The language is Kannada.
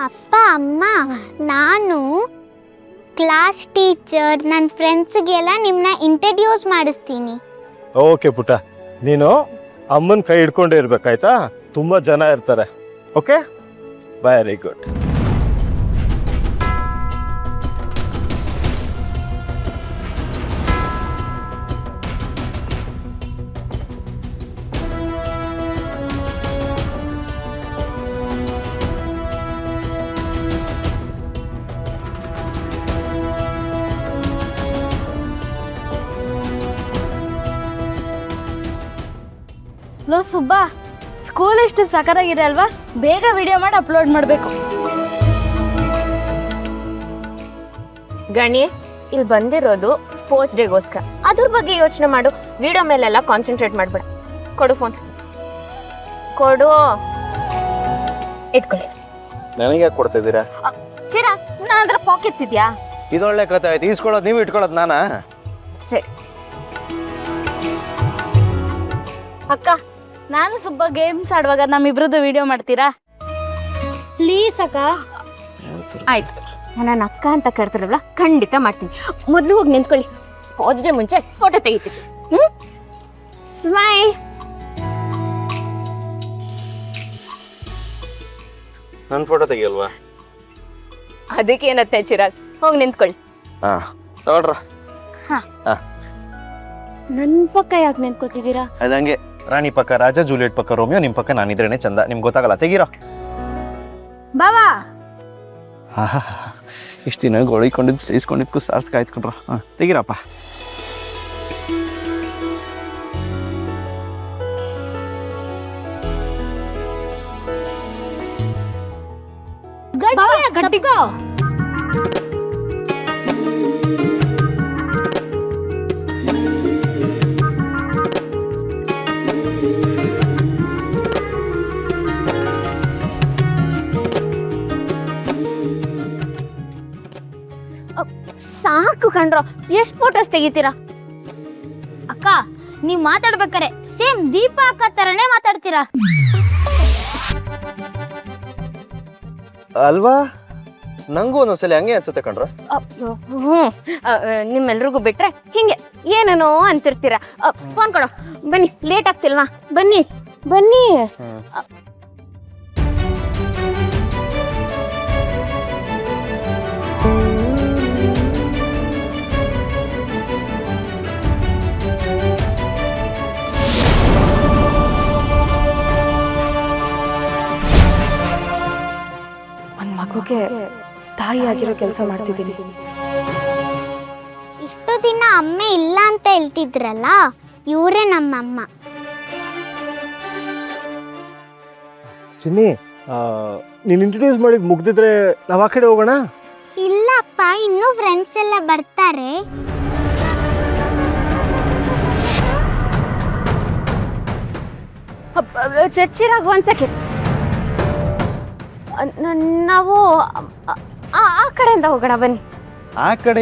ಅಪ್ಪ ಅಮ್ಮ, ನಾನು ಕ್ಲಾಸ್ ಟೀಚರ್, ನನ್ನ ಫ್ರೆಂಡ್ಸ್ಗೆಲ್ಲ ನಿಮ್ಮನ್ನ ಇಂಟ್ರಡ್ಯೂಸ್ ಮಾಡಿಸ್ತೀನಿ. ಓಕೆ ಪುಟ್ಟ, ನೀನು ಅಮ್ಮನ ಕೈ ಹಿಡ್ಕೊಂಡೇ ಇರ್ಬೇಕಾಯ್ತಾ? ತುಂಬ ಜನ ಇರ್ತಾರೆ. Okay, very good. Low Subba, school ಎಷ್ಟು ಸಕರಾಗಿದೆ ಅಲ್ವಾ? ಬೇಗ ವಿಡಿಯೋ ಮಾಡಿ ಅಪ್ಲೋಡ್ ಮಾಡಬೇಕು. ಗಣಿ, ಇಲ್ಲಿ ಬಂದಿರೋದು ಸ್ಪೋರ್ಟ್ಸ್ ಡೇಗೋಸ್ಕರ. ಅದ್ರ ಬಗ್ಗೆ ಯೋಚನೆ ಮಾಡು, ವಿಡಿಯೋ ಮೇಲೆಲ್ಲ ಕಾನ್ಸಂಟ್ರೇಟ್ ಮಾಡ್ಬೇಡ. ಕೊಡು ಫೋನ್, ಕೊಡು. ಇಟ್ಕೊಳ್ಳಿ. ನನಗೆ ಕೊಡ್ತಾ ಇದ್ದೀರಾ? ಚಿರ, ನನ್ನ ಹತ್ರ ಪಾಕೆಟ್ಸ್ ಇದೆಯಾ? ಇದೊಳ್ಳೆ ಕಥೆ ಆಯ್ತು. ಈಸ್ಕೊಳ್ಳೋದು ನೀವು, ಇಟ್ಕೊಳ್ಳೋದು ನಾನಾ? ಸರಿ. ಅಕ್ಕ, ನಾನು ಸುಬ್ಬ ಗೇಮ್ಸ್ ಆಡುವಾಗ ನಮ್ಮಿಬ್ರದ್ದು ವಿಡಿಯೋ ಮಾಡ್ತೀರಾ? ಪ್ಲೀಸ್ ಅಕ್ಕ. ಆಯ್ತು, ನನ್ನ ಅಕ್ಕ ಅಂತ ಕೇಳ್ತಾರಲ್ಲ, ಖಂಡಿತ ಮಾಡ್ತೀನಿ. ಮೊದಲು ಹೋಗಿ ನಿಂತ್ಕೊಳ್ಳಿ, ಸ್ಪೋರ್ಟ್ಸ್ ಡೇ ಮುಂಚೆ ಫೋಟೋ ತೆಗಿತೀನಿ. ಸ್ಮೈಲ್. ನನ್ನ ಫೋಟೋ ತೆಗಿಯಲ್ವಾ? ಅದಕ್ಕೇನತ್ತೆ ಚಿರಾಗ್, ಹೋಗಿ ನಿಂತ್ಕೊಳ್ಳಿ. ಹಾಂ, ನೋಡ್ರ. ನನ್ನ ಪಕ್ಕ ಯಾಕೆ ನಿಂತ್ಕೋತಿದ್ದೀರಾ? ಅದಂಗೆ ರಾಣಿ ಪಕ್ಕ ರಾಜ, ಜೂಲಿಯಟ್ ಪಕ್ಕ ರೋಮಿಯೋ, ನಿಮ್ಮ ಪಕ್ಕ ನಾನಿದ್ರೇನೆ ಚಂದ. ನಿಮ್ಗೆ ಗೊತ್ತಾಗಲ್ಲ, ತೆಗೀರೋ. ಬಾವಾ, ಇಷ್ಟು ದಿನ ಗೊಳಿಕೊಂಡಿದ್ದು ಸಹಿಸ್ಕೊಂಡಿದ್ಕು ಸಾರ್ಥಕ ಆಯ್ತ್ಕೊಂಡ್ರ. ಹಾಂ, ತೆಗೀರಪ್ಪ. ಗಟ್ಟಿಗೋ. ಸಾಕು ಕಣ್ರೋ, ಎಷ್ಟು ಫೋಟೋಸ್ ತೆಗಿತೀರಾ? ಅಕ್ಕ, ನೀವ್ ಮಾತಾಡ್ಬೇಕಾರೆ ಸೇಮ್ ದೀಪ ಅಕ್ಕ ತರನೇ ಮಾತಾಡ್ತೀರಾ. ಅಲ್ವಾ? ನಂಗೂ ಒಂದೊಂದ್ಸಲ ಹಂಗೆ ಅನ್ಸುತ್ತೆ ಕಣ್ರ. ನಿಮ್ಮೆಲ್ರಿಗೂ ಬಿಟ್ರೆ ಹಿಂಗೆ ಏನೇನೋ ಅಂತಿರ್ತೀರಾ. ಫೋನ್ ಕೊಡೋ, ಬನ್ನಿ. ಲೇಟ್ ಆಗ್ತಿಲ್ವಾ? ಬನ್ನಿ ಬನ್ನಿ. ಮಗುಗೆ ತಾಯಿಯಾಗಿರೋ ಕೆಲಸ ಮಾಡ್ತಿದ್ದೀನಿ. ಇಷ್ಟು ದಿನ ಅಮ್ಮ ಇಲ್ಲ ಅಂತ ಹೇಳ್ತಿದ್ರಲ್ಲ, ಇವರೇ ನಮ್ಮಮ್ಮ. ಚಿನ್ನಿ, ನೀನು ಇಂಟ್ರೊಡ್ಯೂಸ್ ಮಾಡಿ ಮುಗ್ದಿದ್ರೆ ನಾವು ಆ ಕಡೆ ಹೋಗೋಣ? ಇಲ್ಲಪ್ಪ, ಇನ್ನೂ ಫ್ರೆಂಡ್ಸ್ ಎಲ್ಲ ಬರ್ತಾರೆ. ಚಿರಾಗ್, ಒಂದ್ ಸೆಕೆಂಡ್. ನಾವು ಆ ಕಡೆಯಿಂದ ಹೋಗೋಣ, ಬನ್ನಿ. ಆ ಕಡೆ